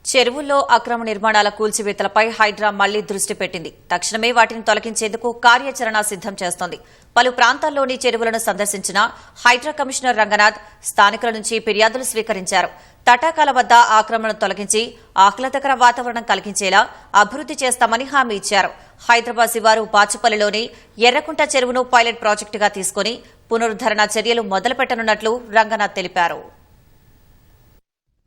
చెరువుల్లో అక్రమ నిర్మాణాల కూల్చివేతలపై హైడ్రా మళ్లీ దృష్టి పెట్టింది. తక్షణమే వాటిని తొలగించేందుకు కార్యాచరణ సిద్దం చేస్తోంది. పలు ప్రాంతాల్లోని చెరువులను సందర్శించిన హైడ్రా కమిషనర్ రంగనాథ్ స్థానికుల నుంచి ఫిర్యాదులు స్వీకరించారు. తటాకాల వద్ద ఆక్రమణను తొలగించి ఆహ్లాదకర వాతావరణం కలిగించేలా అభివృద్ది చేస్తామని హామీ ఇచ్చారు. హైదరాబాద్ శివారు బాచుపల్లిలోని ఎర్రకుంట చెరువును పైలట్ ప్రాజెక్టుగా తీసుకుని పునరుద్దరణ చర్యలు మొదలుపెట్టనున్నట్లు రంగనాథ్ తెలిపారు.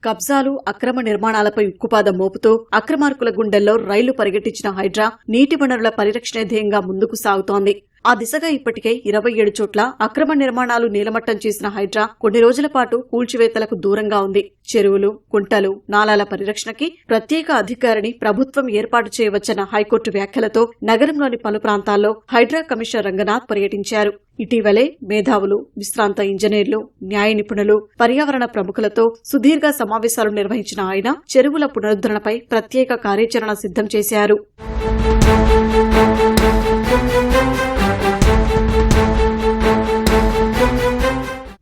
కబ్జాలు, అక్రమ నిర్మాణాలపై ఉక్కుపాదం మోపుతూ అక్రమార్కుల గుండెల్లో రైళ్లు పరిగెట్టించిన హైడ్రా నీటి వనరుల పరిరక్షణే ధ్యేయంగా ముందుకు సాగుతోంది. ఆ దిశగా ఇప్పటికే 27 చోట్ల అక్రమ నిర్మాణాలు నీలమట్టం చేసిన హైడ్రా కొన్ని రోజుల పాటు కూల్చివేతలకు దూరంగా ఉంది. చెరువులు, కుంటలు, నాలాల పరిరక్షణకి ప్రత్యేక అధికారిని ప్రభుత్వం ఏర్పాటు చేయవచ్చన్న హైకోర్టు వ్యాఖ్యలతో నగరంలోని పలు ప్రాంతాల్లో హైడ్రా కమిషనర్ రంగనాథ్ పర్యటించారు. ఇటీవలే మేధావులు, విశ్రాంత ఇంజనీర్లు, న్యాయ నిపుణులు, పర్యావరణ ప్రముఖులతో సుదీర్ఘ సమావేశాలు నిర్వహించిన ఆయన చెరువుల పునరుద్దరణపై ప్రత్యేక కార్యాచరణ సిద్దం చేశారు.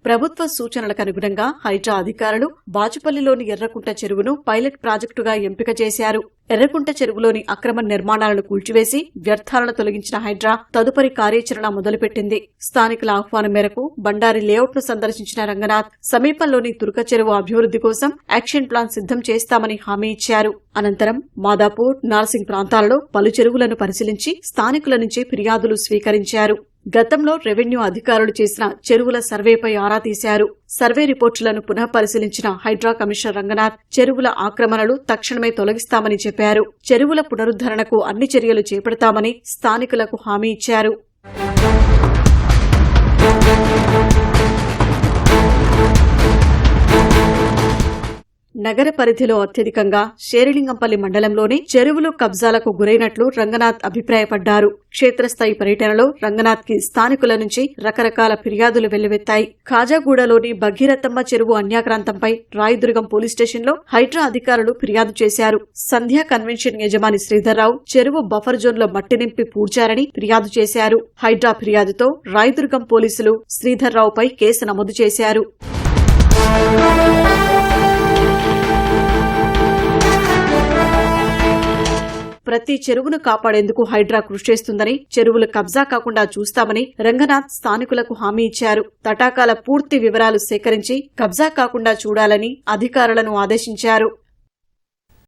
ప్రభుత్వ సూచనలకు అనుగుణంగా హైడ్రా అధికారులు బాచుపల్లిలోని ఎర్రకుంట చెరువును పైలట్ ప్రాజెక్టుగా ఎంపిక చేశారు. ఎర్రకుంట చెరువులోని అక్రమ నిర్మాణాలను కూల్చివేసి వ్యర్థాలను తొలగించిన హైడ్రా తదుపరి కార్యాచరణ మొదలుపెట్టింది. స్థానికుల ఆహ్వానం మేరకు బండారి లేఅవుట్ ను సందర్శించిన రంగనాథ్ సమీపంలోని తుర్క చెరువు అభివృద్ది కోసం యాక్షన్ ప్లాన్ సిద్దం చేస్తామని హామీ ఇచ్చారు. అనంతరం మాదాపూర్, నార్సింగ్ ప్రాంతాలలో పలు చెరువులను పరిశీలించి స్థానికుల నుంచి ఫిర్యాదులు స్వీకరించారు. గతంలో రెవెన్యూ అధికారులు చేసిన చెరువుల సర్వేపై ఆరా తీశారు. సర్వే రిపోర్టులను పునః పరిశీలించిన హైడ్రా కమిషనర్ రంగనాథ్ చెరువుల ఆక్రమణలు తక్షణమే తొలగిస్తామని చెప్పారు. చెరువుల పునరుద్దరణకు అన్ని చర్యలు చేపడతామని స్థానికులకు హామీ ఇచ్చారు. నగర పరిధిలో అత్యధికంగా శేరిలింగంపల్లి మండలంలోని చెరువులు కబ్జాలకు గురైనట్లు రంగనాథ్ అభిప్రాయపడ్డారు. క్షేత్రస్థాయి పర్యటనలో రంగనాథ్ కి స్థానికుల నుంచి రకరకాల ఫిర్యాదులు వెల్లువెత్తాయి. ఖాజాగూడలోని భగీరథమ్మ చెరువు అన్యాక్రాంతంపై రాయదుర్గం పోలీస్ స్టేషన్లో హైడ్రా అధికారులు ఫిర్యాదు చేశారు. సంధ్యా కన్వెన్షన్ యజమాని శ్రీధర్రావు చెరువు బఫర్ జోన్లో మట్టి నింపి పూడ్చారని ఫిర్యాదు చేశారు. హైడ్రా ఫిర్యాదుతో రాయదుర్గం పోలీసులు శ్రీధర్రావుపై కేసు నమోదు చేశారు. ప్రతి చెరువును కాపాడేందుకు హైడ్రా కృషి చేస్తుందని, చెరువులు కబ్జా కాకుండా చూస్తామని రంగనాథ్ స్థానికులకు హామీ ఇచ్చారు. తటాకాల పూర్తి వివరాలు సేకరించి కబ్జా కాకుండా చూడాలని అధికారులను ఆదేశించారు.